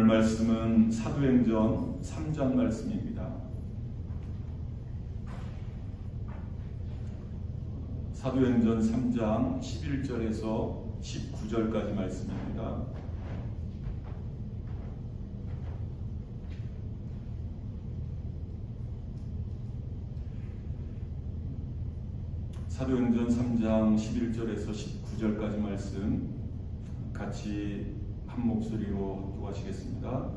말씀은 사도행전 3장 말씀입니다. 사도행전 3장 11절에서 19절까지 말씀입니다. 사도행전 3장 11절에서 19절까지 말씀 같이 한 목소리로 합독하시겠습니다.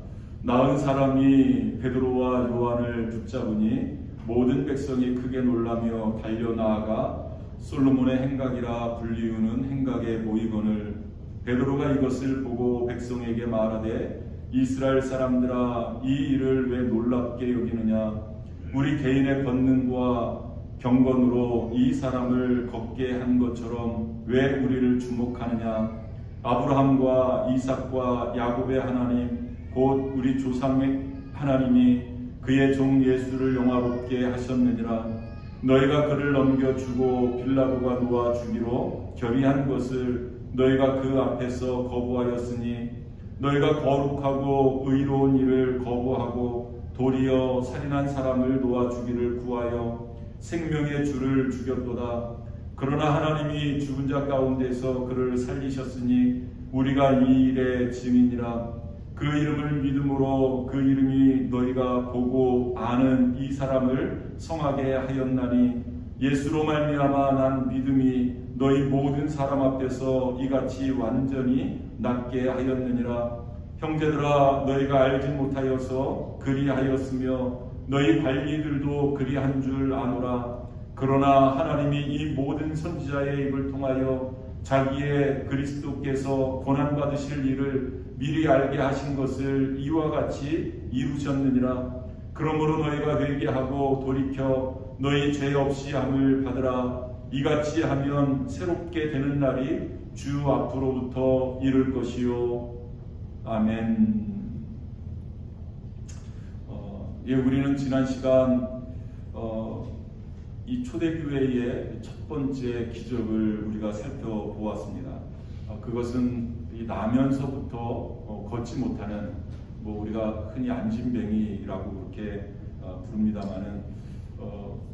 나은 사람이 베드로와 요한을 붙잡으니 모든 백성이 크게 놀라며 달려나아가 솔로몬의 행각이라 불리우는 행각에 모이거늘 베드로가 이것을 보고 백성에게 말하되 이스라엘 사람들아 이 일을 왜 놀랍게 여기느냐 우리 개인의 권능과 경건으로 이 사람을 걷게 한 것처럼 왜 우리를 주목하느냐 아브라함과 이삭과 야곱의 하나님 곧 우리 조상의 하나님이 그의 종 예수를 영화롭게 하셨느니라. 너희가 그를 넘겨주고 빌라도가 놓아 주기로 결의한 것을 너희가 그 앞에서 거부하였으니 너희가 거룩하고 의로운 일을 거부하고 도리어 살인한 사람을 놓아 주기를 구하여 생명의 주를 죽였도다. 그러나 하나님이 죽은 자 가운데서 그를 살리셨으니 우리가 이 일의 증인이라. 그 이름을 믿음으로 그 이름이 너희가 보고 아는 이 사람을 성하게 하였나니 예수로 말미암아 난 믿음이 너희 모든 사람 앞에서 이같이 완전히 낫게 하였느니라. 형제들아 너희가 알지 못하여서 그리하였으며 너희 관리들도 그리한 줄 아노라. 그러나 하나님이 이 모든 선지자의 입을 통하여 자기의 그리스도께서 고난받으실 일을 미리 알게 하신 것을 이와 같이 이루셨느니라. 그러므로 너희가 회개하고 돌이켜 너희 죄 없이 함을 받으라. 이같이 하면 새롭게 되는 날이 주 앞으로부터 이를 것이요. 아멘. 우리는 지난 시간 이 초대교회의 첫 번째 기적을 우리가 살펴보았습니다. 그것은 이 나면서부터 걷지 못하는 우리가 흔히 안진뱅이라고 그렇게 부릅니다마는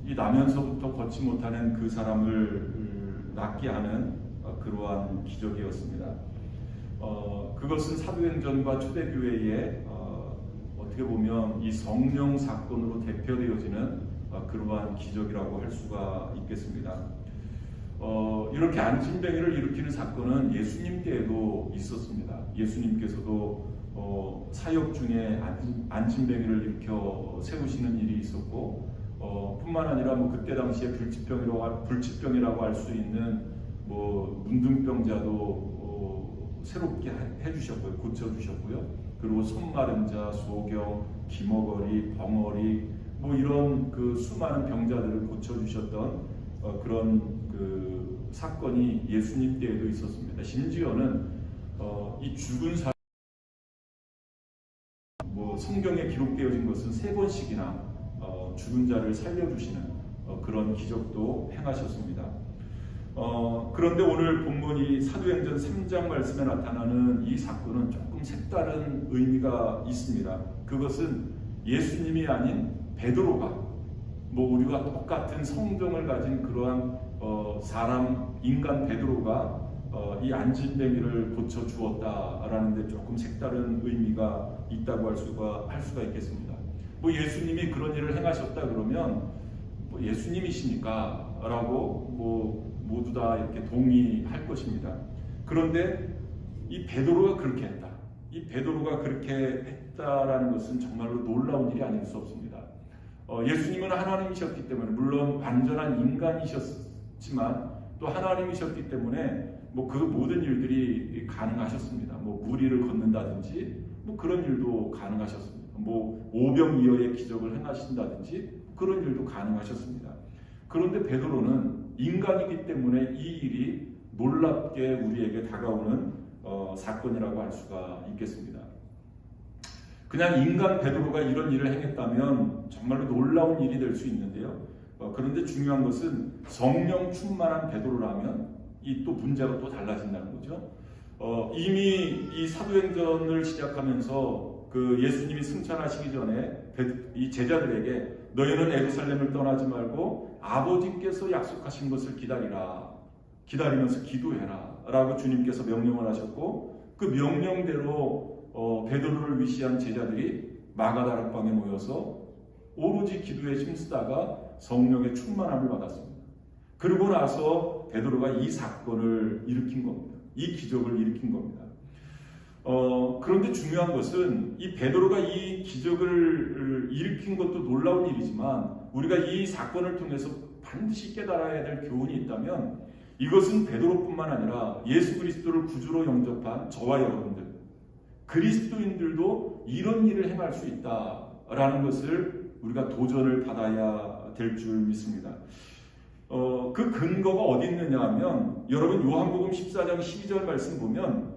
이 나면서부터 걷지 못하는 그 사람을 낫게 하는 그러한 기적이었습니다. 그것은 사도행전과 초대교회의 어떻게 보면 이 성령 사건으로 대표되어지는 그러한 기적이라고 할 수가 있겠습니다. 이렇게 안진뱅이를 일으키는 사건은 예수님 때에도 있었습니다. 예수님께서도 사역 중에 안진뱅이를 일으켜 세우시는 일이 있었고 뿐만 아니라 그때 당시에 불치병이라고 할 수 있는 문둥병자도 새롭게 해주셨고요, 고쳐주셨고요. 그리고 손마른 자, 소경, 기머거리, 벙어리 이런 그 수많은 병자들을 고쳐주셨던 그런 그 사건이 예수님 때에도 있었습니다. 심지어는 이 죽은 사람 성경에 기록되어진 것은 3번씩이나 죽은 자를 살려주시는 그런 기적도 행하셨습니다. 그런데 오늘 본문이 사도행전 3장 말씀에 나타나는 이 사건은 조금 색다른 의미가 있습니다. 그것은 예수님이 아닌 베드로가 우리와 똑같은 성정을 가진 그러한 인간 베드로가 이 안진뱅이를 고쳐 주었다라는 데 조금 색다른 의미가 있다고 할 수가 있겠습니다. 예수님이 그런 일을 행하셨다 그러면 예수님이시니까 라고 모두 다 이렇게 동의할 것입니다. 그런데 이 베드로가 그렇게 했다. 이 베드로가 그렇게 했다라는 것은 정말로 놀라운 일이 아닐 수 없습니다. 예수님은 하나님이셨기 때문에 물론 완전한 인간이셨지만 또 하나님이셨기 때문에 그 모든 일들이 가능하셨습니다. 무리를 걷는다든지 그런 일도 가능하셨습니다. 오병이어의 기적을 행하신다든지 그런 일도 가능하셨습니다. 그런데 베드로는 인간이기 때문에 이 일이 놀랍게 우리에게 다가오는 사건이라고 할 수가 있겠습니다. 그냥 인간 베드로가 이런 일을 행했다면 정말로 놀라운 일이 될 수 있는데요. 그런데 중요한 것은 성령 충만한 베드로라면 이 또 문제가 또 달라진다는 거죠. 이미 이 사도행전을 시작하면서 그 예수님이 승천하시기 전에 이 제자들에게 너희는 예루살렘을 떠나지 말고 아버지께서 약속하신 것을 기다리면서 기도해라 라고 주님께서 명령을 하셨고, 그 명령대로 베드로를 위시한 제자들이 마가다락방에 모여서 오로지 기도에 힘쓰다가 성령의 충만함을 받았습니다. 그러고 나서 베드로가 이 사건을 일으킨 겁니다. 이 기적을 일으킨 겁니다. 그런데 중요한 것은 이 베드로가 이 기적을 일으킨 것도 놀라운 일이지만, 우리가 이 사건을 통해서 반드시 깨달아야 될 교훈이 있다면 이것은 베드로뿐만 아니라 예수 그리스도를 구주로 영접한 저와 여러분들, 그리스도인들도 이런 일을 행할 수 있다라는 것을 우리가 도전을 받아야 될 줄 믿습니다. 그 근거가 어디 있느냐 하면, 여러분 요한복음 14장 12절 말씀 보면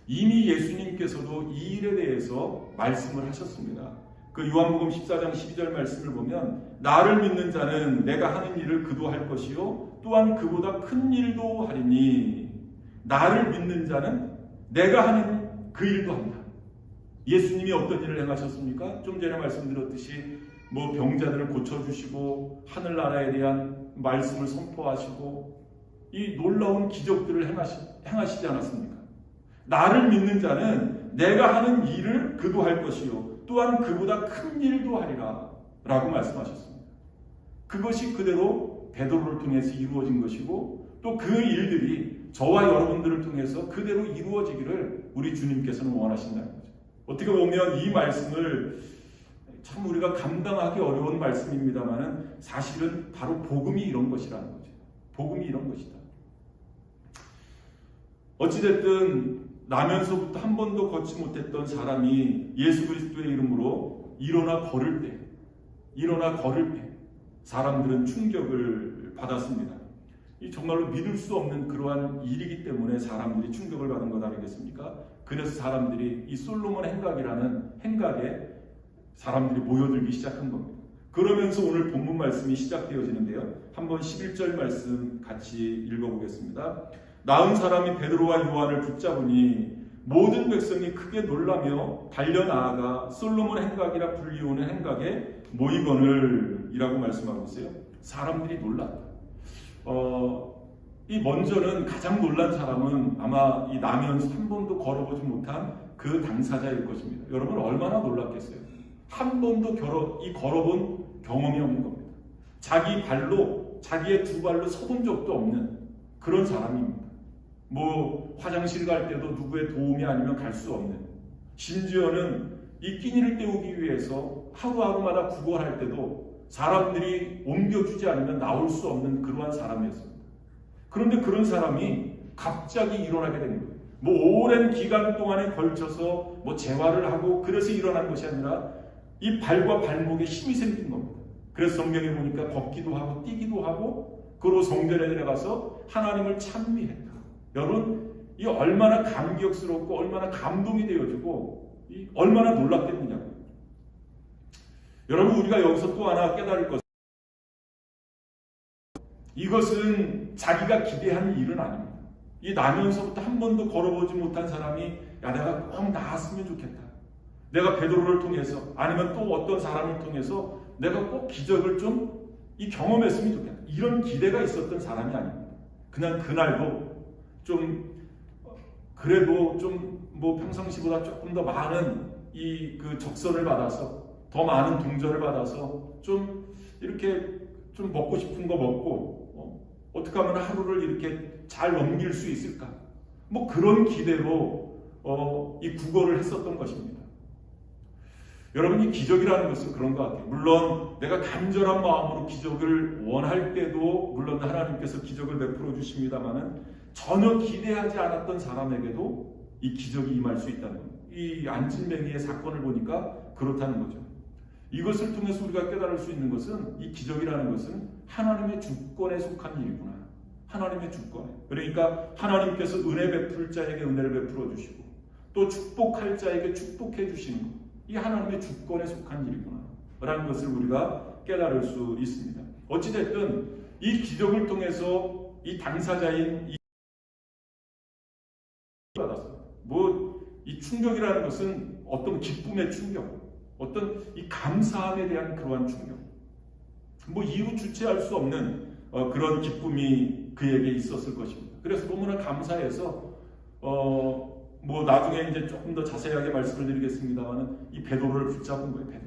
이미 예수님께서도 이 일에 대해서 말씀을 하셨습니다. 그 요한복음 14장 12절 말씀을 보면 나를 믿는 자는 내가 하는 일을 그도 할 것이요 또한 그보다 큰 일도 하리니, 나를 믿는 자는 내가 하는 그 일도 한다. 예수님이 어떤 일을 행하셨습니까? 좀 전에 말씀드렸듯이 병자들을 고쳐주시고 하늘나라에 대한 말씀을 선포하시고 이 놀라운 기적들을 행하시지 않았습니까? 나를 믿는 자는 내가 하는 일을 그도 할 것이요 또한 그보다 큰 일도 하리라 라고 말씀하셨습니다. 그것이 그대로 베드로를 통해서 이루어진 것이고, 또 그 일들이 저와 여러분들을 통해서 그대로 이루어지기를 우리 주님께서는 원하신다는 거죠. 어떻게 보면 이 말씀을 참 우리가 감당하기 어려운 말씀입니다만 사실은 바로 복음이 이런 것이라는 거죠. 복음이 이런 것이다. 어찌됐든 나면서부터 한 번도 걷지 못했던 사람이 예수 그리스도의 이름으로 일어나 걸을 때 사람들은 충격을 받았습니다. 이 정말로 믿을 수 없는 그러한 일이기 때문에 사람들이 충격을 받은 것 아니겠습니까? 그래서 사람들이 이 솔로몬 행각이라는 행각에 사람들이 모여들기 시작한 겁니다. 그러면서 오늘 본문 말씀이 시작되어지는데요. 한번 11절 말씀 같이 읽어보겠습니다. 나은 사람이 베드로와 요한을 붙잡으니 모든 백성이 크게 놀라며 달려나아가 솔로몬 행각이라 불리우는 행각에 모이거늘 이라고 말씀하고 있어요. 사람들이 놀랐다. 이 먼저는 가장 놀란 사람은 아마 이 나면서 한 번도 걸어보지 못한 그 당사자일 것입니다. 여러분 얼마나 놀랐겠어요? 한 번도 걸어본 경험이 없는 겁니다. 자기 발로, 자기의 두 발로 서본 적도 없는 그런 사람입니다. 화장실 갈 때도 누구의 도움이 아니면 갈 수 없는, 심지어는 이 끼니를 때우기 위해서 하루하루마다 구걸할 때도 사람들이 옮겨주지 않으면 나올 수 없는 그러한 사람이었습니다. 그런데 그런 사람이 갑자기 일어나게 된 거예요. 오랜 기간 동안에 걸쳐서 재활을 하고 그래서 일어난 것이 아니라 이 발과 발목에 힘이 생긴 겁니다. 그래서 성경에 보니까 걷기도 하고 뛰기도 하고 그리고 성전에 들어가서 하나님을 찬미했다. 여러분 이 얼마나 감격스럽고 얼마나 감동이 되어지고 얼마나 놀랍겠느냐고요. 여러분 우리가 여기서 또 하나 깨달을 것은 이것은 자기가 기대한 일은 아닙니다. 이 나면서부터 한 번도 걸어보지 못한 사람이 내가 꼭 나았으면 좋겠다. 내가 베드로를 통해서 아니면 또 어떤 사람을 통해서 내가 꼭 기적을 좀 경험했으면 좋겠다. 이런 기대가 있었던 사람이 아닙니다. 그냥 그날도 좀 그래도 좀 평상시보다 조금 더 많은 그 적선을 받아서 더 많은 동전을 받아서 좀 이렇게 좀 먹고 싶은 거 먹고 어떻게 하면 하루를 이렇게 잘 넘길 수 있을까? 그런 기대로 이 구걸을 했었던 것입니다. 여러분 이 기적이라는 것은 그런 것 같아요. 물론 내가 간절한 마음으로 기적을 원할 때도 물론 하나님께서 기적을 베풀어 주십니다만은 전혀 기대하지 않았던 사람에게도 이 기적이 임할 수 있다는 겁니다. 이 안진뱅이의 사건을 보니까 그렇다는 거죠. 이것을 통해서 우리가 깨달을 수 있는 것은 이 기적이라는 것은 하나님의 주권에 속한 일이구나. 하나님의 주권에. 그러니까 하나님께서 은혜 베풀 자에게 은혜를 베풀어 주시고 또 축복할 자에게 축복해 주시는 것. 이 하나님의 주권에 속한 일이구나 라는 것을 우리가 깨달을 수 있습니다. 어찌됐든 이 기적을 통해서 이 당사자인 받았어요. 이 충격이라는 것은 어떤 기쁨의 충격, 어떤 이 감사함에 대한 그러한 충격, 뭐 이루 주체할 수 없는 그런 기쁨이 그에게 있었을 것입니다. 그래서 너무나 감사해서 뭐 나중에 이제 조금 더 자세하게 말씀을 드리겠습니다만은 이 베드로를 붙잡은 거예요.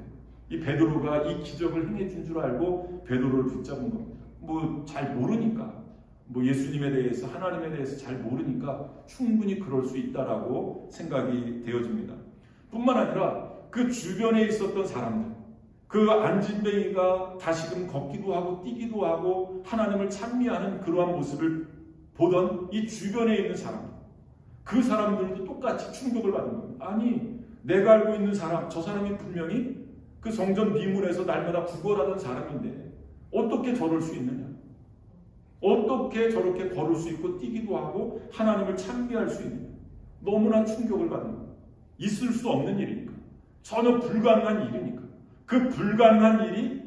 이 베드로가 이 기적을 행해준 줄 알고 베드로를 붙잡은 겁니다. 뭐 잘 모르니까, 뭐 예수님에 대해서, 하나님에 대해서 잘 모르니까 충분히 그럴 수 있다라고 생각이 되어집니다. 뿐만 아니라 그 주변에 있었던 사람들, 그 안진뱅이가 다시금 걷기도 하고 뛰기도 하고 하나님을 찬미하는 그러한 모습을 보던 이 주변에 있는 사람들, 그 사람들도 똑같이 충격을 받은 겁니다. 아니, 내가 알고 있는 사람, 저 사람이 분명히 그 성전 미문에서 날마다 구걸하던 사람인데 어떻게 저럴 수 있느냐? 어떻게 저렇게 걸을 수 있고 뛰기도 하고 하나님을 찬미할 수 있느냐? 너무나 충격을 받는 겁니다. 있을 수 없는 일이니까. 전혀 불가능한 일이니까. 그 불가능한 일이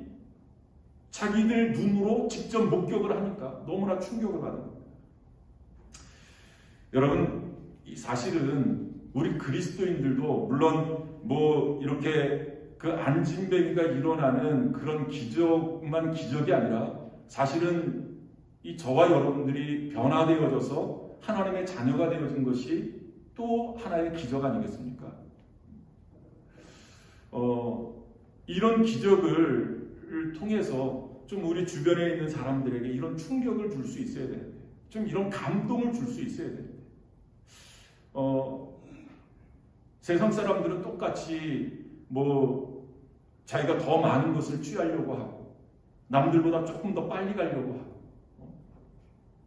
자기들 눈으로 직접 목격을 하니까 너무나 충격을 받는 겁니다. 여러분, 사실은 우리 그리스도인들도 물론 뭐 이렇게 그 안진뱅이가 일어나는 그런 기적만 기적이 아니라 사실은 이 저와 여러분들이 변화되어져서 하나님의 자녀가 되어진 것이 또 하나의 기적 아니겠습니까? 이런 기적을 통해서 좀 우리 주변에 있는 사람들에게 이런 충격을 줄 수 있어야 되는데, 좀 이런 감동을 줄 수 있어야 되는데, 세상 사람들은 똑같이 뭐 자기가 더 많은 것을 취하려고 하고 남들보다 조금 더 빨리 가려고 하고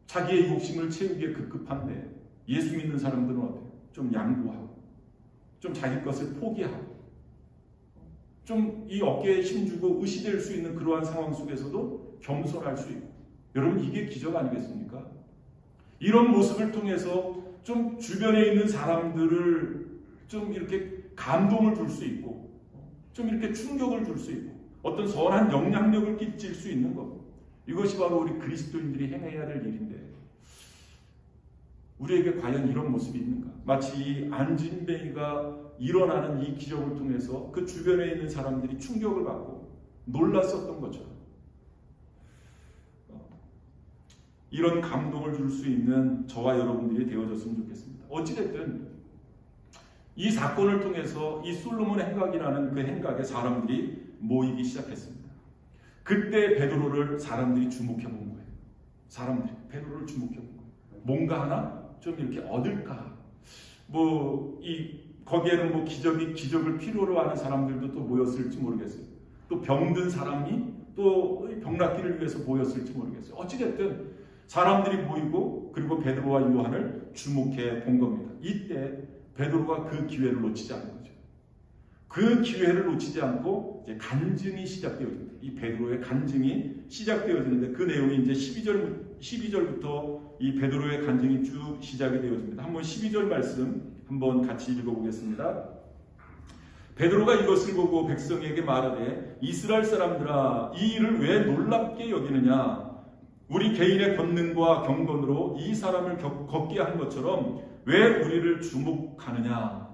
자기의 욕심을 채우기에 급급한데, 예수 믿는 사람들은 어때요? 좀 양보하고 좀 자기 것을 포기하고 좀 이 어깨에 힘주고 의시될 수 있는 그러한 상황 속에서도 겸손할 수 있고, 여러분 이게 기적 아니겠습니까? 이런 모습을 통해서 좀 주변에 있는 사람들을 좀 이렇게 감동을 줄 수 있고 좀 이렇게 충격을 줄 수 있고 어떤 선한 영향력을 끼칠 수 있는 것, 이것이 바로 우리 그리스도인들이 행해야 될 일인데 우리에게 과연 이런 모습이 있는가? 마치 이 안진뱅이가 일어나는 이 기적을 통해서 그 주변에 있는 사람들이 충격을 받고 놀랐었던 것처럼 이런 감동을 줄 수 있는 저와 여러분들이 되어졌으면 좋겠습니다. 어찌됐든 이 사건을 통해서 이 솔로몬 행각이라는 그 행각에 사람들이 모이기 시작했습니다. 그때 베드로를 사람들이 주목해 본 거예요. 사람들이 베드로를 주목해 본 거예요. 뭔가 하나 좀 이렇게 얻을까? 뭐 거기에는 뭐 기적을 필요로 하는 사람들도 또 모였을지 모르겠어요. 또 병든 사람이 또 병 낫기를 위해서 모였을지 모르겠어요. 어찌됐든 사람들이 모이고 그리고 베드로와 요한을 주목해 본 겁니다. 이때 베드로가 그 기회를 놓치지 않은 거죠. 그 기회를 놓치지 않고 이제 간증이 시작되어집니다. 이 베드로의 간증이 시작되어지는데 그 내용이 이제 12절부터 이 베드로의 간증이 쭉 시작이 되어집니다. 한번 12절 말씀 한번 같이 읽어보겠습니다. 베드로가 이것을 보고 백성에게 말하되 이스라엘 사람들아, 이 일을 왜 놀랍게 여기느냐? 우리 개인의 권능과 경건으로 이 사람을 걷게 한 것처럼 왜 우리를 주목하느냐?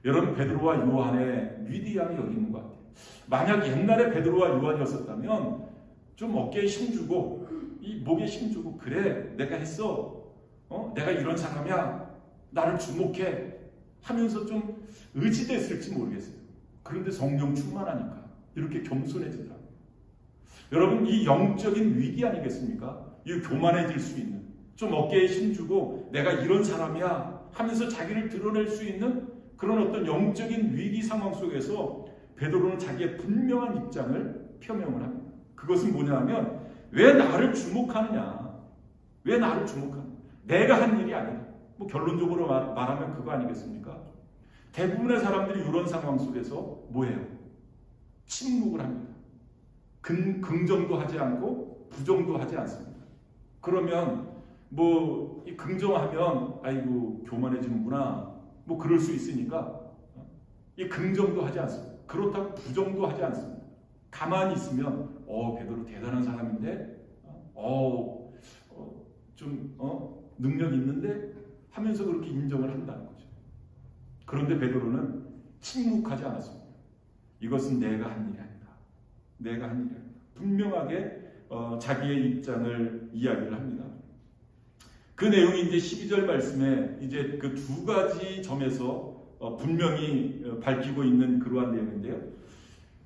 여러분, 베드로와 요한의 위대함이 여기 있는 것 같아요. 만약 옛날에 베드로와 요한이었었다면 좀 어깨에 힘주고 이 목에 힘주고 그래 내가 했어, 내가 이런 사람이야, 나를 주목해 하면서 좀 의지됐을지 모르겠어요. 그런데 성령 충만하니까 이렇게 겸손해지더라고요. 여러분, 이 영적인 위기 아니겠습니까? 이 교만해질 수 있는, 좀 어깨에 힘주고 내가 이런 사람이야 하면서 자기를 드러낼 수 있는 그런 어떤 영적인 위기 상황 속에서 베드로는 자기의 분명한 입장을 표명을 합니다. 그것은 뭐냐 하면 왜 나를 주목하느냐? 왜 나를 주목하느냐? 내가 한 일이 아니다. 뭐 결론적으로 말하면 그거 아니겠습니까? 대부분의 사람들이 이런 상황 속에서 뭐예요? 침묵을 합니다. 긍정도 하지 않고 부정도 하지 않습니다. 그러면 뭐 이 긍정하면 아이고 교만해지는구나 뭐 그럴 수 있으니까 이 긍정도 하지 않습니다. 그렇다고 부정도 하지 않습니다. 가만히 있으면 베드로 대단한 사람인데 능력 있는데 하면서 그렇게 인정을 한다는 거죠. 그런데 베드로는 침묵하지 않았습니다. 이것은 내가 한 일이 아니다. 내가 한 일이 아니다. 분명하게 자기의 입장을 이야기를 합니다. 그 내용이 이제 12절 말씀에 이제 그 두 가지 점에서 분명히 밝히고 있는 그러한 내용인데요.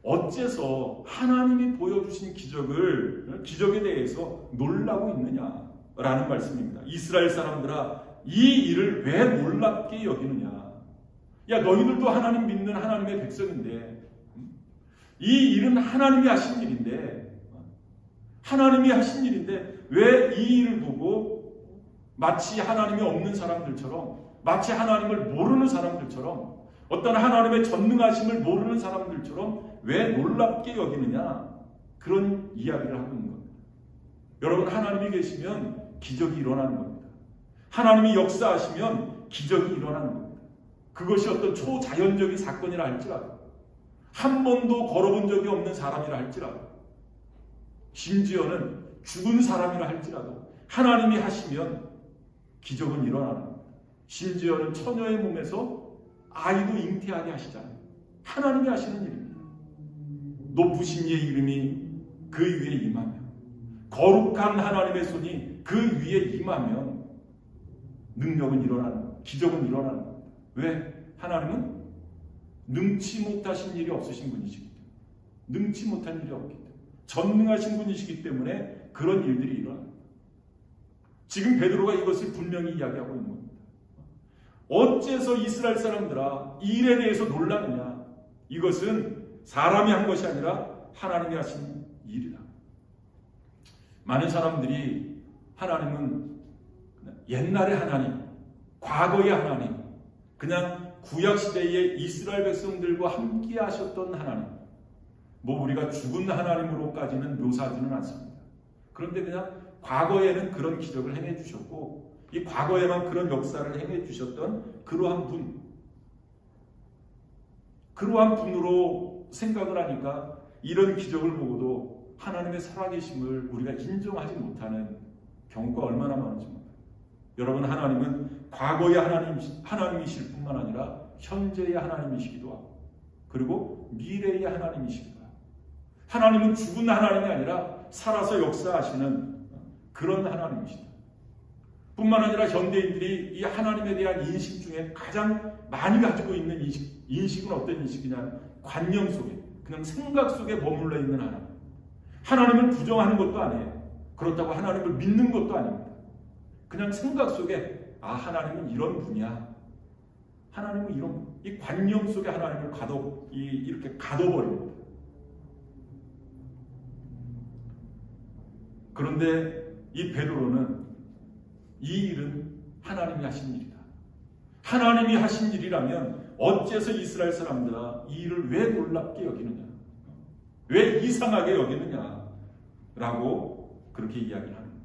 어째서 하나님이 보여주신 기적에 대해서 놀라고 있느냐라는 말씀입니다. 이스라엘 사람들아, 이 일을 왜 놀랍게 여기느냐? 야, 너희들도 하나님 믿는 하나님의 백성인데, 이 일은 하나님이 하신 일인데, 왜 이 일을 보고 마치 하나님이 없는 사람들처럼, 마치 하나님을 모르는 사람들처럼, 어떤 하나님의 전능하심을 모르는 사람들처럼 왜 놀랍게 여기느냐? 그런 이야기를 하고 있는 겁니다. 여러분, 하나님이 계시면 기적이 일어나는 겁니다. 하나님이 역사하시면 기적이 일어나는 겁니다. 그것이 어떤 초자연적인 사건이라 할지라도, 한 번도 걸어본 적이 없는 사람이라 할지라도, 심지어는 죽은 사람이라 할지라도 하나님이 하시면 기적은 일어나는 겁니다. 심지어는 처녀의 몸에서 아이도 잉태하게 하시잖아요. 하나님이 하시는 일입니다. 높으신 이의 이름이 그 위에 임하면, 거룩한 하나님의 손이 그 위에 임하면 능력은 일어나는 겁니다. 기적은 일어나는 겁니다. 왜? 하나님은 능치 못하신 일이 없으신 분이시기 때문에, 능치 못한 일이 없기 때문에, 전능하신 분이시기 때문에 그런 일들이 일어납니다. 지금 베드로가 이것을 분명히 이야기하고 있는 겁니다. 어째서 이스라엘 사람들아 이 일에 대해서 놀라느냐? 이것은 사람이 한 것이 아니라 하나님이 하신 일이다. 많은 사람들이 하나님은 옛날의 하나님, 과거의 하나님, 그냥 구약시대의 이스라엘 백성들과 함께 하셨던 하나님, 우리가 죽은 하나님으로까지는 묘사하지는 않습니다. 그런데 그냥 과거에는 그런 기적을 행해 주셨고, 이 과거에만 그런 역사를 행해 주셨던 그러한 분으로 생각을 하니까 이런 기적을 보고도 하나님의 살아계심을 우리가 인정하지 못하는 경우가 얼마나 많은지 모릅니다. 여러분, 하나님은 과거의 하나님이실 뿐만 아니라 현재의 하나님이시기도 하고, 그리고 미래의 하나님이시기도 하고, 하나님은 죽은 하나님이 아니라 살아서 역사하시는 그런 하나님이시다. 뿐만 아니라 현대인들이 이 하나님에 대한 인식 중에 가장 많이 가지고 있는 인식은 어떤 인식이냐? 관념 속에, 그냥 생각 속에 머물러 있는 하나님. 하나님을 부정하는 것도 아니에요. 그렇다고 하나님을 믿는 것도 아닙니다. 그냥 생각 속에 하나님은 이런 분이야. 하나님은 이런 분. 이 관념 속에 하나님을 이렇게 가둬버립니다. 그런데 이 베드로는 이 일은 하나님이 하신 일이다. 하나님이 하신 일이라면 어째서 이스라엘 사람들아 이 일을 왜 놀랍게 여기느냐? 왜 이상하게 여기느냐? 라고 그렇게 이야기를 합니다.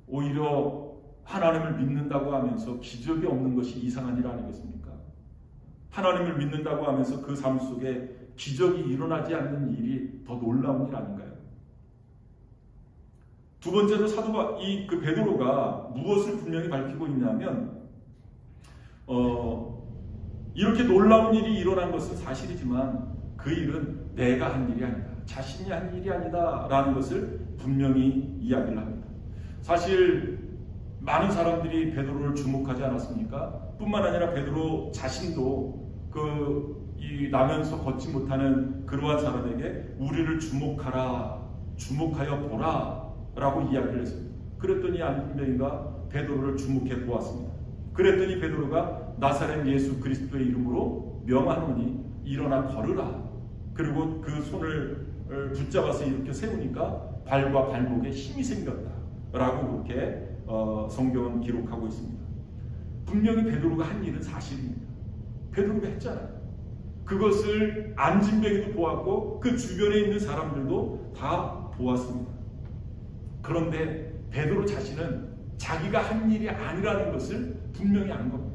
오히려 하나님을 믿는다고 하면서 기적이 없는 것이 이상한 일 아니겠습니까? 하나님을 믿는다고 하면서 그 삶 속에 기적이 일어나지 않는 일이 더 놀라운 일 아닌가요? 두 번째로 그 베드로가 무엇을 분명히 밝히고 있냐면, 이렇게 놀라운 일이 일어난 것은 사실이지만 그 일은 내가 한 일이 아니다, 자신이 한 일이 아니다 라는 것을 분명히 이야기를 합니다. 사실 많은 사람들이 베드로를 주목하지 않았습니까? 뿐만 아니라 베드로 자신도 나면서 걷지 못하는 그러한 사람에게 우리를 주목하여 보라 라고 이야기를 했습니다. 그랬더니 안분명이가 베드로를 주목해 보았습니다. 그랬더니 베드로가 나사렛 예수 그리스도의 이름으로 명하노니 일어나 걸으라. 그리고 그 손을 붙잡아서 이렇게 세우니까 발과 발목에 힘이 생겼다 라고 그렇게 성경은 기록하고 있습니다. 분명히 베드로가 한 일은 사실입니다. 베드로가 했잖아요. 그것을 안진뱅이도 보았고 그 주변에 있는 사람들도 다 보았습니다. 그런데 베드로 자신은 자기가 한 일이 아니라는 것을 분명히 아는 겁니다.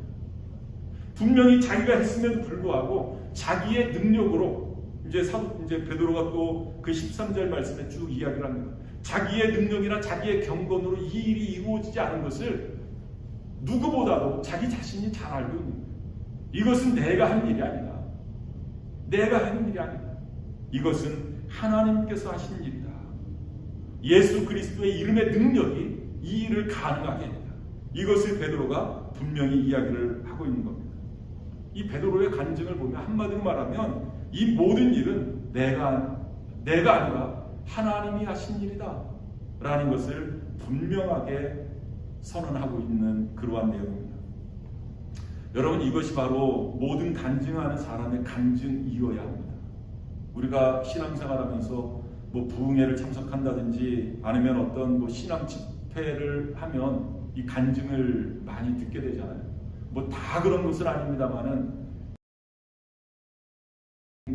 분명히 자기가 했음에도 불구하고 자기의 능력으로 이제 베드로가 또 그 13절 말씀에 쭉 이야기를 합니다. 자기의 능력이나 자기의 경건으로 이 일이 이루어지지 않은 것을 누구보다도 자기 자신이 잘 알고 있는 거예요. 이것은 내가 한 일이 아니다. 내가 한 일이 아니다. 이것은 하나님께서 하신 일이다. 예수 그리스도의 이름의 능력이 이 일을 가능하게 했다. 이것을 베드로가 분명히 이야기를 하고 있는 겁니다. 이 베드로의 간증을 보면 한마디로 말하면 이 모든 일은 내가 아니라 하나님이 하신 일이다 라는 것을 분명하게 선언하고 있는 그러한 내용입니다. 여러분, 이것이 바로 모든 간증하는 사람의 간증이어야 합니다. 우리가 신앙생활하면서 뭐 부흥회를 참석한다든지 아니면 어떤 뭐 신앙 집회를 하면 이 간증을 많이 듣게 되잖아요. 뭐 다 그런 것은 아닙니다만은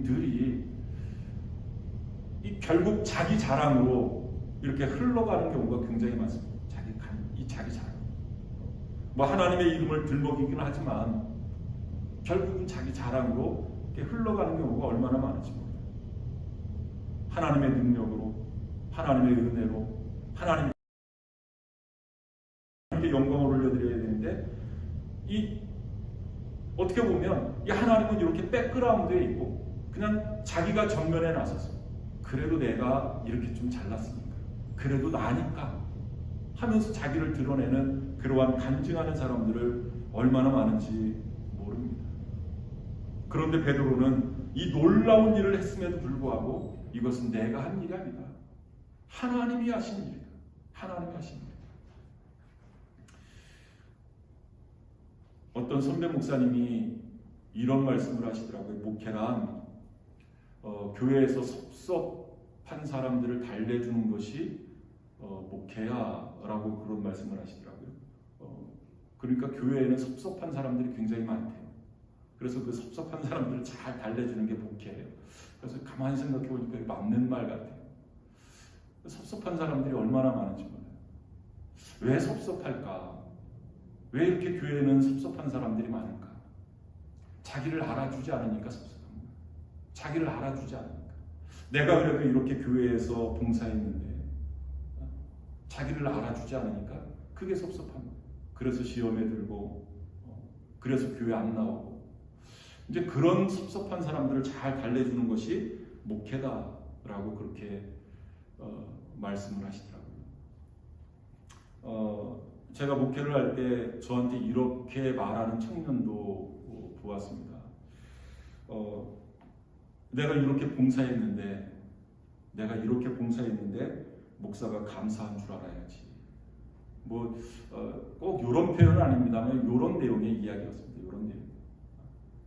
들이 결국 자기 자랑으로 이렇게 흘러가는 경우가 굉장히 많습니다. 자기 자랑. 뭐 하나님의 이름을 들먹이긴 하지만 결국은 자기 자랑으로 이렇게 흘러가는 경우가 얼마나 많은지 모릅니다. 하나님의 능력으로, 하나님의 은혜로, 하나님께 영광을 올려드려야 되는데 어떻게 보면 이 하나님은 이렇게 백그라운드에 있고 그냥 자기가 전면에 나서서 그래도 내가 이렇게 좀 잘났으니까, 그래도 나니까 하면서 자기를 드러내는 그러한 간증하는 사람들을 얼마나 많은지 모릅니다. 그런데 베드로는 이 놀라운 일을 했음에도 불구하고 이것은 내가 한 일이 아니다. 하나님이 하신 일이다. 하나님이 하신 일이다. 어떤 선배 목사님이 이런 말씀을 하시더라고요. 목회란 교회에서 섭섭한 사람들을 달래주는 것이 목회야 라고 그런 말씀을 하시더라고요. 그러니까 교회에는 섭섭한 사람들이 굉장히 많대요. 그래서 그 섭섭한 사람들을 잘 달래주는 게 목회예요. 그래서 가만히 생각해 보니까 맞는 말 같아요. 섭섭한 사람들이 얼마나 많은지 몰라요. 왜 섭섭할까? 왜 이렇게 교회에는 섭섭한 사람들이 많을까? 자기를 알아주지 않으니까 섭섭한 거예요. 자기를 알아주지 않으니까. 내가 그래도 이렇게 교회에서 봉사했는데 자기를 알아주지 않으니까 그게 섭섭한 거예요. 그래서 시험에 들고 그래서 교회 안 나오고 이제 그런 섭섭한 사람들을 잘 달래주는 것이 목회다라고 그렇게 말씀을 하시더라고요. 제가 목회를 할 때 저한테 이렇게 말하는 청년도 보았습니다. 내가 이렇게 봉사했는데 목사가 감사한 줄 알아야지. 꼭 이런 표현은 아닙니다만 이런 내용의 이야기였습니다. 이런 내용.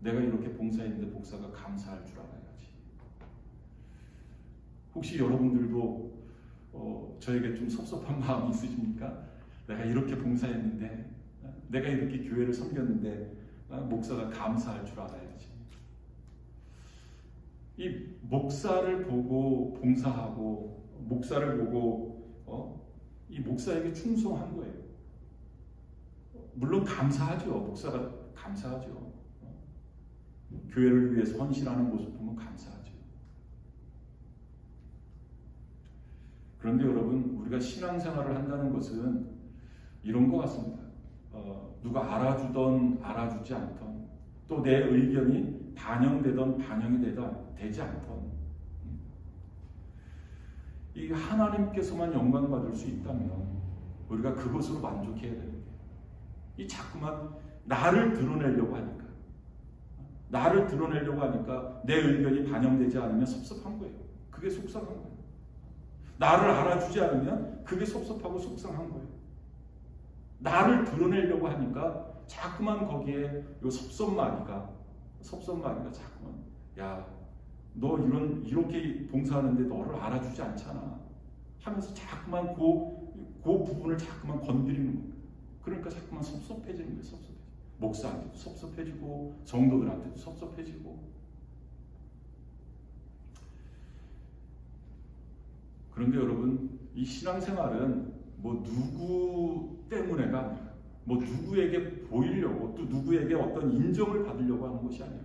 내가 이렇게 봉사했는데 목사가 감사할 줄 알아야지. 혹시 여러분들도 저에게 좀 섭섭한 마음이 있으십니까? 내가 이렇게 봉사했는데, 내가 이렇게 교회를 섬겼는데 목사가 감사할 줄 알아야지. 이 목사를 보고 봉사하고 목사를 보고 이 목사에게 충성한 거예요. 물론 감사하죠. 목사가 감사하죠. 교회를 위해서 헌신하는 모습 보면 감사하죠. 그런데 여러분, 우리가 신앙생활을 한다는 것은 이런 것 같습니다. 누가 알아주던 알아주지 않던, 또 내 의견이 반영되던 반영이 되지 않던, 이 하나님께서만 영광받을 수 있다면 우리가 그것으로 만족해야 되는데, 이 자꾸만 나를 드러내려고 하니까 내 의견이 반영되지 않으면 섭섭한 거예요. 그게 속상한 거예요. 나를 알아주지 않으면 그게 섭섭하고 속상한 거예요. 나를 드러내려고 하니까 자꾸만 거기에 요 섭섭마귀가 자꾸만, 야, 너 이렇게 봉사하는데 너를 알아주지 않잖아 하면서 자꾸만 그 부분을 자꾸만 건드리는 거예요. 그러니까 자꾸만 섭섭해지는 거예요. 목사한테도 섭섭해지고 성도들한테도 섭섭해지고. 그런데 여러분, 이 신앙생활은 뭐 누구 때문에가 아니라, 뭐 누구에게 보이려고, 또 누구에게 어떤 인정을 받으려고 하는 것이 아니라,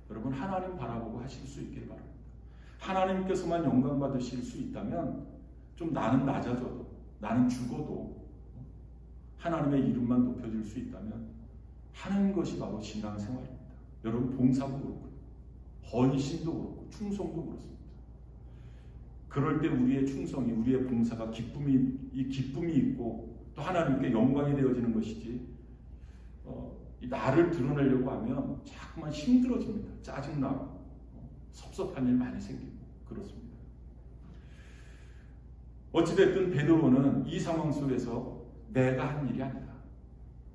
여러분 하나님 바라보고 하실 수 있기를 바랍니다. 하나님께서만 영광 받으실 수 있다면 좀 나는 낮아져도, 나는 죽어도 하나님의 이름만 높여질 수 있다면 하는 것이 바로 신앙생활입니다. 여러분 봉사도 그렇고 헌신도 그렇고 충성도 그렇습니다. 그럴 때 우리의 충성이, 우리의 봉사가 기쁨이 있고 또 하나님께 영광이 되어지는 것이지, 나를 드러내려고 하면 자꾸만 힘들어집니다. 짜증나고 섭섭한 일 많이 생기고 그렇습니다. 어찌됐든 베드로는 이 상황 속에서 내가 한 일이 아니다,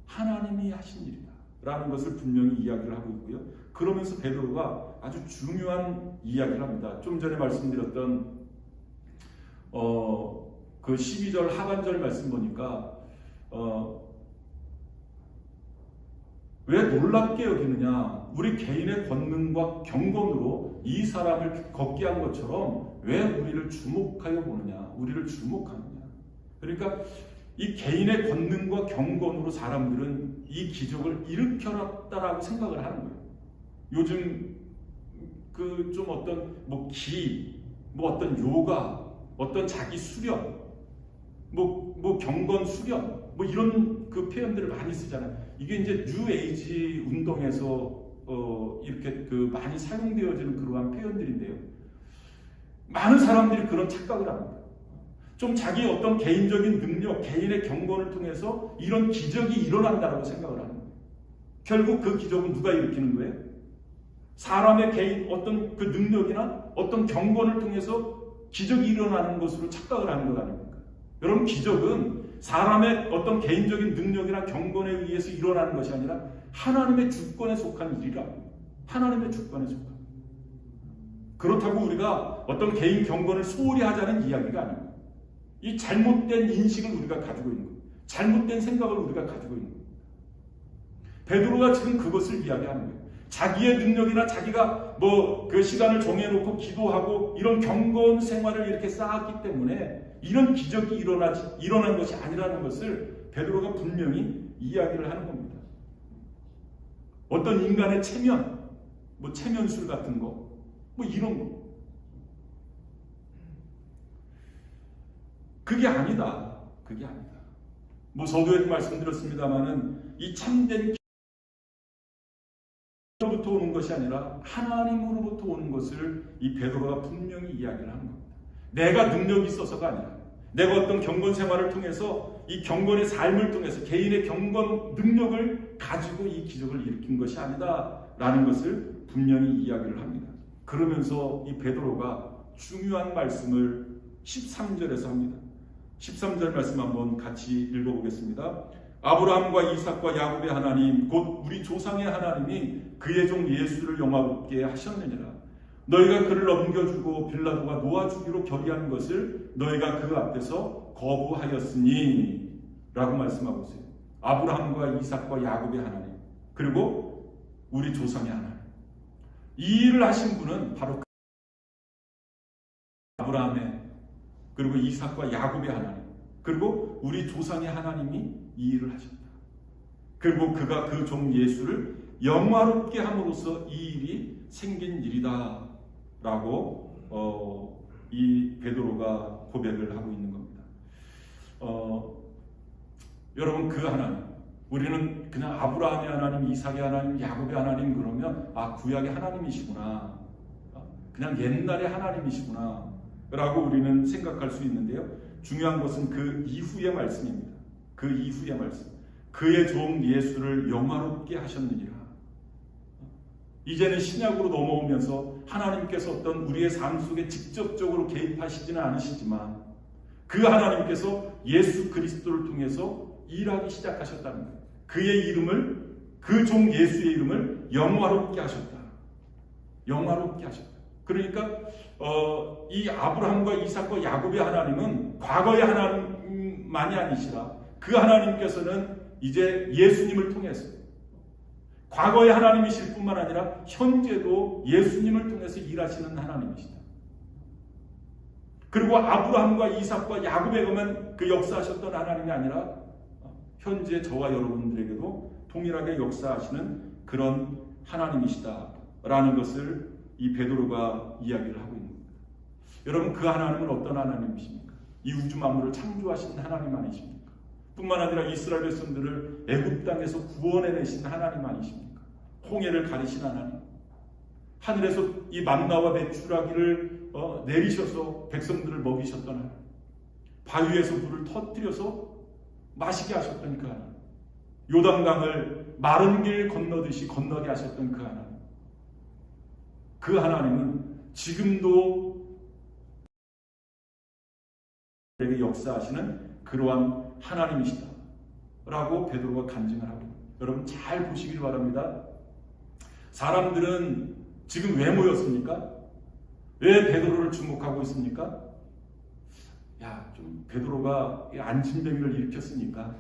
하나님이 하신 일이다 라는 것을 분명히 이야기를 하고 있고요. 그러면서 베드로가 아주 중요한 이야기를 합니다. 좀 전에 말씀드렸던 그 12절 하반절 말씀 보니까 왜 놀랍게 여기느냐, 우리 개인의 권능과 경건으로 이 사람을 걷게 한 것처럼 왜 우리를 주목하여 보느냐, 우리를 주목하느냐. 그러니까 이 개인의 권능과 경건으로 사람들은 이 기적을 일으켜놨다라고 생각을 하는 거예요. 요즘 그 좀 어떤 어떤 요가, 어떤 자기 수련, 경건 수련, 이런 그 표현들을 많이 쓰잖아요. 이게 이제 뉴 에이지 운동에서 이렇게 그 많이 사용되어지는 그러한 표현들인데요. 많은 사람들이 그런 착각을 합니다. 좀 자기 어떤 개인적인 능력, 개인의 경건을 통해서 이런 기적이 일어난다라고 생각을 하는 거예요. 결국 그 기적은 누가 일으키는 거예요? 사람의 개인 어떤 그 능력이나 어떤 경건을 통해서 기적이 일어나는 것으로 착각을 하는 것 아닙니까? 여러분, 기적은 사람의 어떤 개인적인 능력이나 경건에 의해서 일어나는 것이 아니라 하나님의 주권에 속한 일이라. 하나님의 주권에 속한. 그렇다고 우리가 어떤 개인 경건을 소홀히 하자는 이야기가 아닙니다. 이 잘못된 인식을 우리가 가지고 있는 거예요. 잘못된 생각을 우리가 가지고 있는 거예요. 베드로가 지금 그것을 이야기하는 거예요. 자기의 능력이나 자기가 그 시간을 정해놓고 기도하고 이런 경건 생활을 이렇게 쌓았기 때문에 이런 기적이 일어난 것이 아니라는 것을 베드로가 분명히 이야기를 하는 겁니다. 어떤 인간의 체면, 체면술 같은 거, 이런 거. 그게 아니다. 그게 아니다. 서두에도 말씀드렸습니다만은 이 참된 로부터 오는 것이 아니라 하나님으로부터 오는 것을 이 베드로가 분명히 이야기를 하는 겁니다. 내가 능력이 있어서가 아니라 내가 어떤 경건 생활을 통해서 이 경건의 삶을 통해서 개인의 경건 능력을 가지고 이 기적을 일으킨 것이 아니다 라는 것을 분명히 이야기를 합니다. 그러면서 이 베드로가 중요한 말씀을 13절에서 합니다. 13절 말씀 한번 같이 읽어보겠습니다. 아브라함과 이삭과 야곱의 하나님 곧 우리 조상의 하나님이 그의 종 예수를 영화롭게 하셨느니라. 너희가 그를 넘겨주고 빌라도가 놓아주기로 결의한 것을 너희가 그 앞에서 거부하였으니 라고 말씀하고 있어요. 아브라함과 이삭과 야곱의 하나님, 그리고 우리 조상의 하나님. 이 일을 하신 분은 바로 아브라함의, 그리고 이삭과 야곱의 하나님, 그리고 우리 조상의 하나님이 이 일을 하셨다. 그리고 그가 그 종 예수를 영화롭게 함으로써 이 일이 생긴 일이다 라고 이 베드로가 고백을 하고 있는 겁니다. 여러분, 그 하나님, 우리는 그냥 아브라함의 하나님, 이삭의 하나님, 야곱의 하나님 그러면 구약의 하나님이시구나, 그냥 옛날의 하나님이시구나 라고 우리는 생각할 수 있는데요. 중요한 것은 그 이후의 말씀입니다. 그 이후의 말씀. 그의 종 예수를 영화롭게 하셨느니라. 이제는 신약으로 넘어오면서 하나님께서 어떤 우리의 삶 속에 직접적으로 개입하시지는 않으시지만 그 하나님께서 예수 그리스도를 통해서 일하기 시작하셨다는 거예요. 그의 이름을, 그 종 예수의 이름을 영화롭게 하셨다. 영화롭게 하셨다. 그러니까 이 아브라함과 이삭과 야곱의 하나님은 과거의 하나님만이 아니시라 그 하나님께서는 이제 예수님을 통해서 과거의 하나님이실 뿐만 아니라 현재도 예수님을 통해서 일하시는 하나님이시다. 그리고 아브라함과 이삭과 야곱에게만 그 역사하셨던 하나님이 아니라 현재 저와 여러분들에게도 동일하게 역사하시는 그런 하나님이시다라는 것을 이 베드로가 이야기를 하고 있는 겁니다. 여러분, 그 하나님은 어떤 하나님이십니까? 이 우주 만물을 창조하신 하나님 아니십니까? 뿐만 아니라 이스라엘 백성들을 애굽 땅에서 구원해내신 하나님 아니십니까? 홍해를 가리신 하나님, 하늘에서 이 만나와 메추라기를 내리셔서 백성들을 먹이셨던 하나님, 바위에서 물을 터뜨려서 마시게 하셨던 그 하나님, 요단강을 마른 길 건너듯이 건너게 하셨던 그 하나님, 그 하나님은 지금도 우리에게 역사하시는 그러한 하나님이시다 라고 베드로가 간증을 하고, 여러분 잘 보시길 바랍니다. 사람들은 지금 왜 모였습니까? 왜 베드로를 주목하고 있습니까? 좀 베드로가 안진뱅이를 일으켰으니까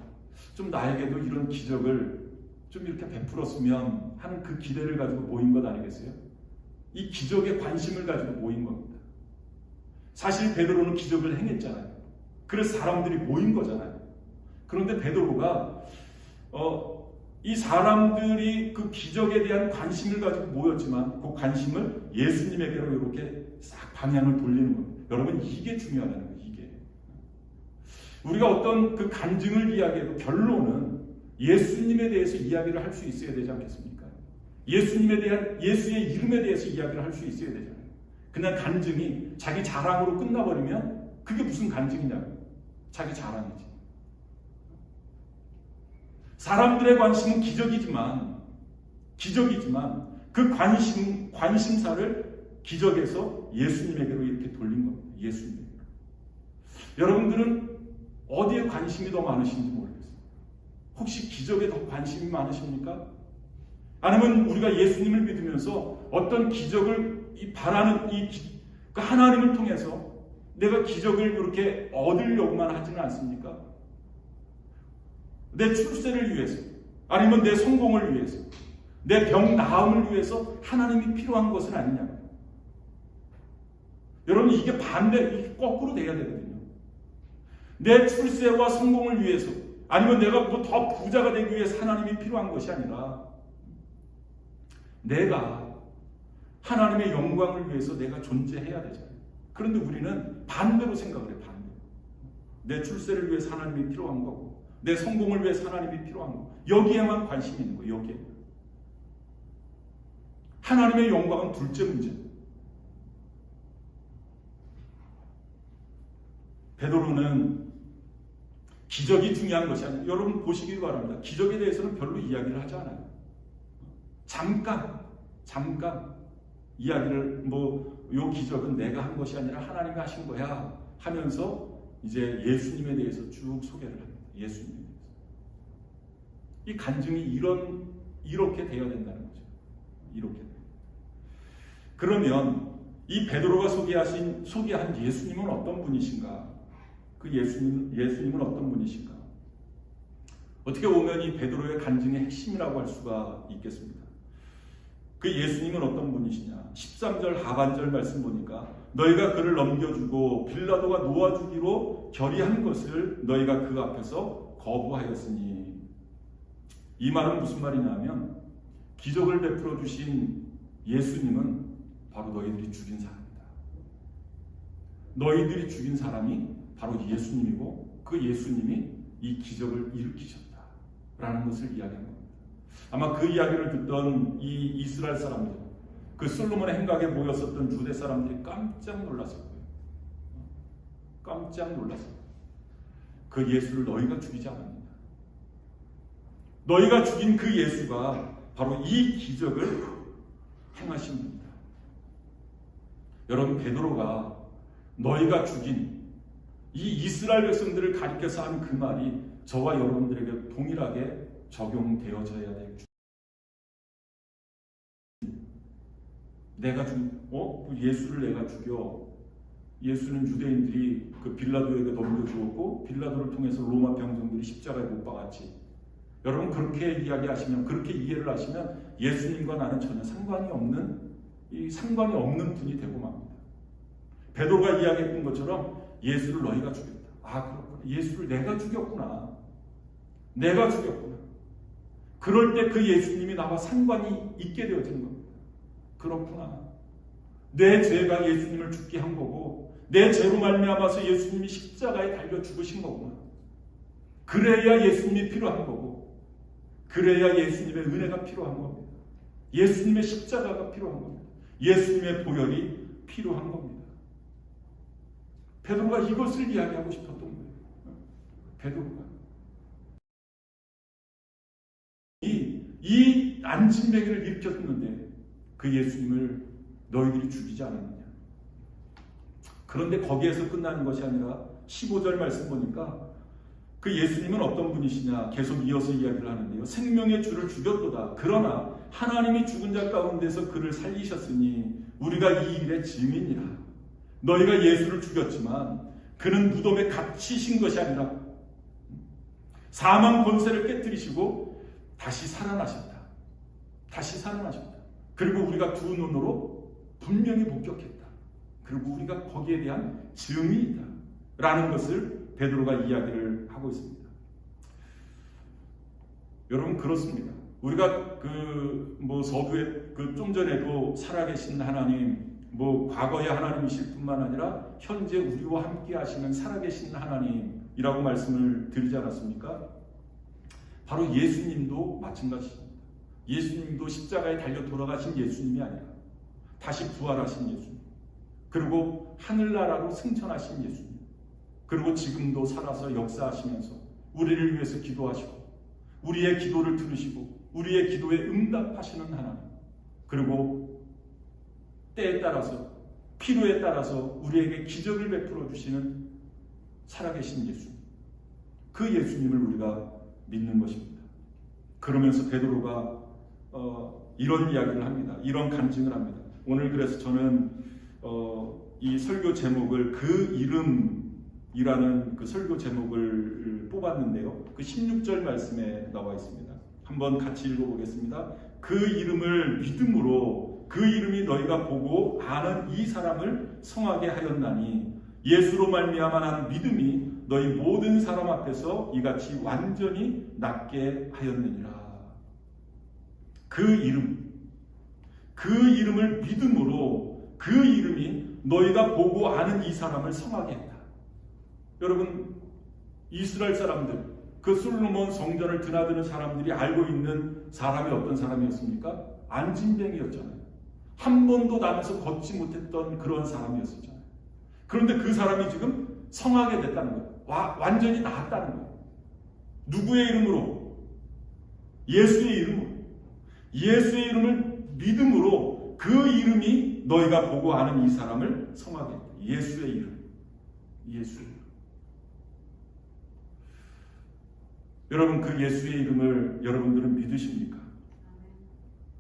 좀 나에게도 이런 기적을 좀 이렇게 베풀었으면 하는 그 기대를 가지고 모인 것 아니겠어요? 이 기적에 관심을 가지고 모인 겁니다. 사실 베드로는 기적을 행했잖아요. 그래서 사람들이 모인 거잖아요. 그런데 베드로가 이 사람들이 그 기적에 대한 관심을 가지고 모였지만 그 관심을 예수님에게로 이렇게 싹 방향을 돌리는 겁니다. 여러분 이게 중요하다는 거예요. 이게 우리가 어떤 그 간증을 이야기해도 결론은 예수님에 대해서 이야기를 할 수 있어야 되지 않겠습니까? 예수님에 대한, 예수의 이름에 대해서 이야기를 할 수 있어야 되잖아요. 그냥 간증이 자기 자랑으로 끝나버리면 그게 무슨 간증이냐고요. 자기 자랑이지. 사람들의 관심은 기적이지만 그 관심사를 기적에서 예수님에게로 이렇게 돌린 겁니다. 예수님. 여러분들은 어디에 관심이 더 많으신지 모르겠어요. 혹시 기적에 더 관심이 많으십니까? 아니면 우리가 예수님을 믿으면서 어떤 기적을 바라는 그 하나님을 통해서 내가 기적을 그렇게 얻으려고만 하지는 않습니까? 내 출세를 위해서, 아니면 내 성공을 위해서, 내 병 나음을 위해서 하나님이 필요한 것은 아니냐고요. 여러분 이게 이게 거꾸로 돼야 되거든요. 내 출세와 성공을 위해서, 아니면 내가 뭐 더 부자가 되기 위해서 하나님이 필요한 것이 아니라 내가 하나님의 영광을 위해서 내가 존재해야 되잖아요. 그런데 우리는 반대로 생각을 해요. 반대로. 내 출세를 위해서 하나님이 필요한 거고, 내 성공을 위해서 하나님이 필요한 거, 여기에만 관심이 있는 거예요. 여기에. 하나님의 영광은 둘째 문제. 베드로는 기적이 중요한 것이 아니에요. 여러분 보시길 바랍니다. 기적에 대해서는 별로 이야기를 하지 않아요. 잠깐 이야기를 요 기적은 내가 한 것이 아니라 하나님이 하신 거야 하면서 이제 예수님에 대해서 쭉 소개를 합니다. 예수님에 대해서. 이 간증이 이렇게 되어야 된다는 거죠. 이렇게. 그러면 이 베드로가 소개한 예수님은 어떤 분이신가? 그 예수님은 어떤 분이신가? 어떻게 보면 이 베드로의 간증의 핵심이라고 할 수가 있겠습니다. 그 예수님은 어떤 분이시냐? 13절 하반절 말씀 보니까 너희가 그를 넘겨주고 빌라도가 놓아주기로 결의한 것을 너희가 그 앞에서 거부하였으니, 이 말은 무슨 말이냐면 기적을 베풀어 주신 예수님은 바로 너희들이 죽인 사람이다. 너희들이 죽인 사람이 바로 예수님이고 그 예수님이 이 기적을 일으키셨다라는 것을 이야기한 겁니다. 아마 그 이야기를 듣던 이 이스라엘 사람들, 그 솔로몬의 행각에 모였었던 유대 사람들이 깜짝 놀랐을 거예요. 깜짝 놀랐을 거예요. 그 예수를 너희가 죽이지 않았느냐. 너희가 죽인 그 예수가 바로 이 기적을 행하신 분이다. 여러분, 베드로가 너희가 죽인 이 이스라엘 백성들을 가리켜서 한 그 말이 저와 여러분들에게 동일하게 적용되어져야 될 내가 예수를 내가 죽여. 예수는 유대인들이 그 빌라도에게 넘겨주었고 빌라도를 통해서 로마 병정들이 십자가에 못 박았지. 여러분 그렇게 이야기하시면, 그렇게 이해를 하시면 예수님과 나는 전혀 상관이 없는 분이 되고 맙니다. 베드로가 이야기했던 것처럼 예수를 너희가 죽였다. 아, 그렇구나. 예수를 내가 죽였구나. 내가 죽였구나. 그럴 때 그 예수님이 나와 상관이 있게 되어지는 겁니다. 그렇구나. 내 죄가 예수님을 죽게 한 거고 내 죄로 말미암아서 예수님이 십자가에 달려 죽으신 거구나. 그래야 예수님이 필요한 거고 그래야 예수님의 은혜가 필요한 겁니다. 예수님의 십자가가 필요한 겁니다. 예수님의 보혈이 필요한 겁니다. 베드로가 이것을 이야기하고 싶었던 거예요. 베드로가 이 안진뱅이를 일으켰는데 그 예수님을 너희들이 죽이지 않았느냐. 그런데 거기에서 끝나는 것이 아니라 15절 말씀 보니까 그 예수님은 어떤 분이시냐 계속 이어서 이야기를 하는데요. 생명의 주를 죽였도다. 그러나 하나님이 죽은 자 가운데서 그를 살리셨으니 우리가 이 일의 증인이라. 너희가 예수를 죽였지만 그는 무덤에 갇히신 것이 아니라 사망 권세를 깨뜨리시고 다시 살아나셨다. 다시 살아나셨다. 그리고 우리가 두 눈으로 분명히 목격했다. 그리고 우리가 거기에 대한 증인이다. 라는 것을 베드로가 이야기를 하고 있습니다. 여러분 그렇습니다. 우리가 서두에 좀 전에도 살아계신 하나님, 과거의 하나님이실 뿐만 아니라 현재 우리와 함께 하시는 살아계신 하나님이라고 말씀을 드리지 않았습니까? 바로 예수님도 마찬가지입니다. 예수님도 십자가에 달려 돌아가신 예수님이 아니라 다시 부활하신 예수님, 그리고 하늘나라로 승천하신 예수님, 그리고 지금도 살아서 역사하시면서 우리를 위해서 기도하시고 우리의 기도를 들으시고 우리의 기도에 응답하시는 하나님, 그리고 때에 따라서 필요에 따라서 우리에게 기적을 베풀어 주시는 살아계신 예수님, 그 예수님을 우리가 믿는 것입니다. 그러면서 베드로가 이런 이야기를 합니다. 이런 간증을 합니다. 오늘 그래서 저는 이 설교 제목을 그 이름이라는 그 설교 제목을 뽑았는데요. 그 16절 말씀에 나와 있습니다. 한번 같이 읽어보겠습니다. 그 이름을 믿음으로 그 이름이 너희가 보고 아는 이 사람을 성하게 하였나니 예수로 말미암아 난 믿음이 너희 모든 사람 앞에서 이같이 완전히 낫게 하였느니라. 그 이름을 믿음으로 그 이름이 너희가 보고 아는 이 사람을 성하게 했다. 여러분, 이스라엘 사람들, 그 솔로몬 성전을 드나드는 사람들이 알고 있는 사람이 어떤 사람이었습니까? 안진뱅이였잖아요. 한 번도 남에서 걷지 못했던 그런 사람이었었잖아요. 그런데 그 사람이 지금 성하게 됐다는 거예요. 완전히 나았다는 거예요. 누구의 이름으로? 예수의 이름으로. 예수의 이름을 믿음으로 그 이름이 너희가 보고 아는 이 사람을 성하게 했다. 예수의 이름. 예수의 이름. 여러분, 그 예수의 이름을 여러분들은 믿으십니까?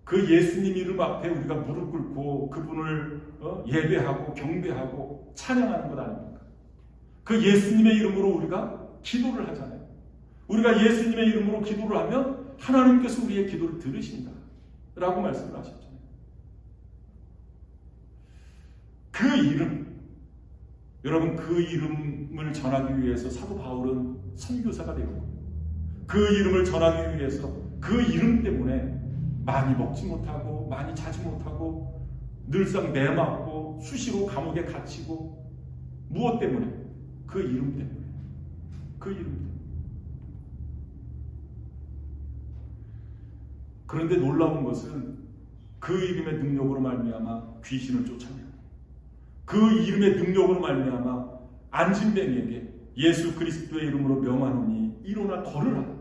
그 예수님 이름 앞에 우리가 무릎 꿇고 그분을 예배하고 경배하고 찬양하는 것 아닙니까? 그 예수님의 이름으로 우리가 기도를 하잖아요. 우리가 예수님의 이름으로 기도를 하면 하나님께서 우리의 기도를 들으신다 라고 말씀을 하셨잖아요. 그 이름, 여러분, 그 이름을 전하기 위해서 사도 바울은 선교사가 되었고, 그 이름을 전하기 위해서 그 이름 때문에 많이 먹지 못하고 많이 자지 못하고 늘상 매맞고 수시로 감옥에 갇히고, 무엇 때문에? 그 이름 때문에. 그 이름 때문에. 그런데 놀라운 것은 그 이름의 능력으로 말미암아 귀신을 쫓아내고, 그 이름의 능력으로 말미암아 안진뱅이에게 예수 그리스도의 이름으로 명하노니 일어나 걸으라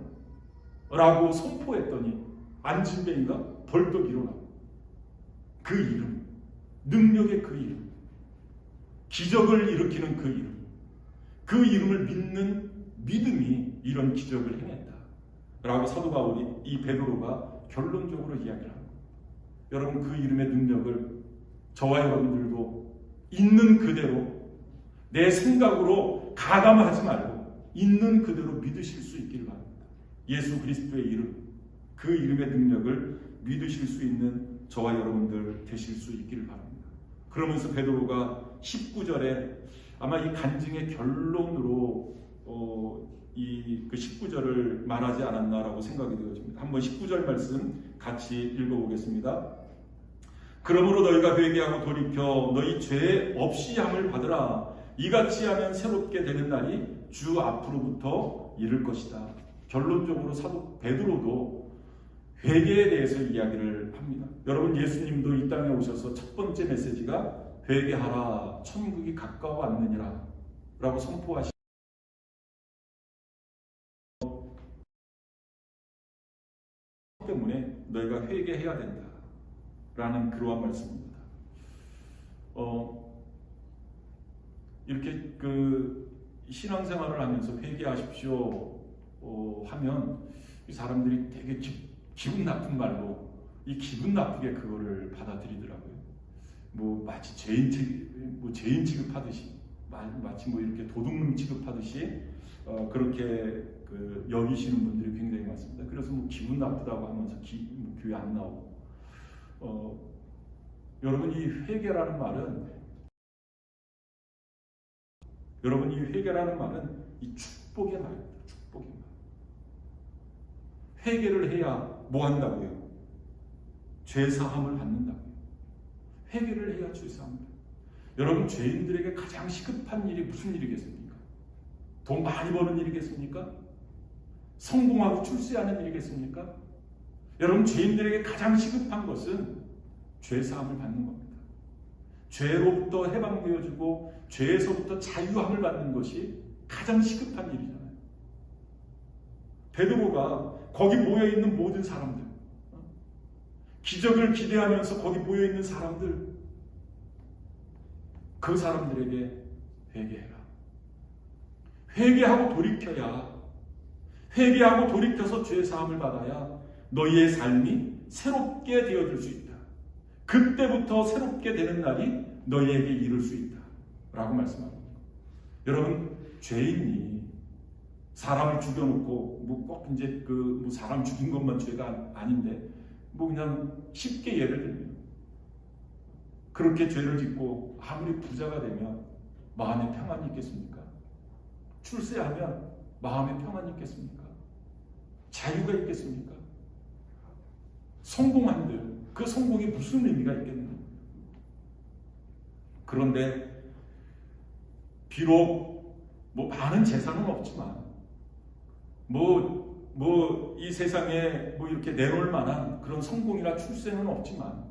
라고 선포했더니 안진뱅이가 벌떡 일어나고, 그 이름, 능력의 그 이름, 기적을 일으키는 그 이름, 그 이름을 믿는 믿음이 이런 기적을 행했다 라고 사도 바울이, 이 베드로가 결론적으로 이야기를 합니다. 여러분, 그 이름의 능력을 저와 여러분들도 있는 그대로, 내 생각으로 가감하지 말고 있는 그대로 믿으실 수 있기를 바랍니다. 예수 그리스도의 이름, 그 이름의 능력을 믿으실 수 있는 저와 여러분들 되실 수 있기를 바랍니다. 그러면서 베드로가 19절에 아마 이 간증의 결론으로 그 19절을 말하지 않았나라고 생각이 되어집니다. 한번 19절 말씀 같이 읽어보겠습니다. 그러므로 너희가 회개하고 돌이켜 너희 죄 없이 함을 받으라. 이같이 하면 새롭게 되는 날이 주 앞으로부터 이를 것이다. 결론적으로 사도 베드로도 회개에 대해서 이야기를 합니다. 여러분, 예수님도 이 땅에 오셔서 첫 번째 메시지가 회개하라, 천국이 가까워왔느니라 라고 선포하시기 때문에 너희가 회개해야 된다 라는 그러한 말씀입니다. 이렇게 신앙생활을 하면서 회개하십시오 하면 이 사람들이 되게 기분 나쁜 말로 이 기분 나쁘게 그거를 받아들이더라고요. 마치 죄인 취급하듯이, 마치 이렇게 도둑놈 취급하듯이 그렇게 여기시는 분들이 굉장히 많습니다. 그래서 기분 나쁘다고 하면서 교회 안 나오고. 여러분, 이 회개라는 말은 이 축복의 말입니다. 축복의 말. 회개를 해야 뭐 한다고요? 죄 사함을 받는다고요. 회개를 해야 죄 사함을 받는다고요. 여러분, 죄인들에게 가장 시급한 일이 무슨 일이겠습니까? 돈 많이 버는 일이겠습니까? 성공하고 출세하는 일이겠습니까? 여러분, 죄인들에게 가장 시급한 것은 죄 사함을 받는 겁니다. 죄로부터 해방되어지고 죄에서부터 자유함을 받는 것이 가장 시급한 일이잖아요. 베드로가 거기 모여있는 모든 사람들, 기적을 기대하면서 거기 모여있는 사람들, 그 사람들에게 회개해라. 회개하고 돌이켜야, 회개하고 돌이켜서 죄 사함을 받아야 너희의 삶이 새롭게 되어질 수 있다. 그때부터 새롭게 되는 날이 너희에게 이룰 수 있다 라고 말씀합니다. 여러분, 죄인이 사람을 죽여놓고 꼭 이제 사람 죽인 것만 죄가 아닌데 그냥 쉽게 예를 들면 그렇게 죄를 짓고 아무리 부자가 되면 마음에 평안이 있겠습니까? 출세하면 마음에 평안이 있겠습니까? 자유가 있겠습니까? 성공한들 그 성공이 무슨 의미가 있겠느냐? 그런데 비록 많은 재산은 없지만 이 세상에 이렇게 내놓을 만한 그런 성공이나 출세는 없지만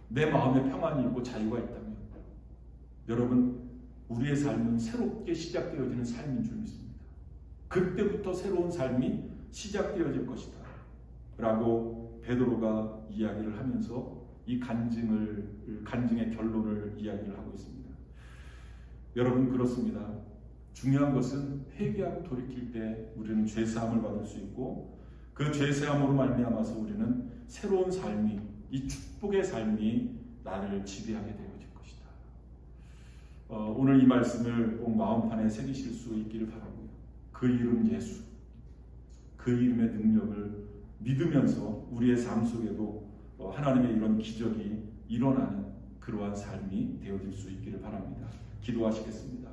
내 마음에 평안이 있고 자유가 있다면 여러분, 우리의 삶은 새롭게 시작되어지는 삶인 줄 믿습니다. 그때부터 새로운 삶이 시작되어질 것이다 라고 베드로가 이야기를 하면서 이 간증의 결론을 이야기를 하고 있습니다. 여러분, 그렇습니다. 중요한 것은 회개하고 돌이킬 때 우리는 죄사함을 받을 수 있고 그 죄사함으로 말미암아서 우리는 새로운 삶이, 이 축복의 삶이 나를 지배하게 되어질 것이다. 오늘 이 말씀을 꼭 마음판에 새기실 수 있기를 바라고요. 그 이름 예수, 그 이름의 능력을 믿으면서 우리의 삶 속에도 하나님의 이런 기적이 일어나는 그러한 삶이 되어질 수 있기를 바랍니다. 기도하시겠습니다.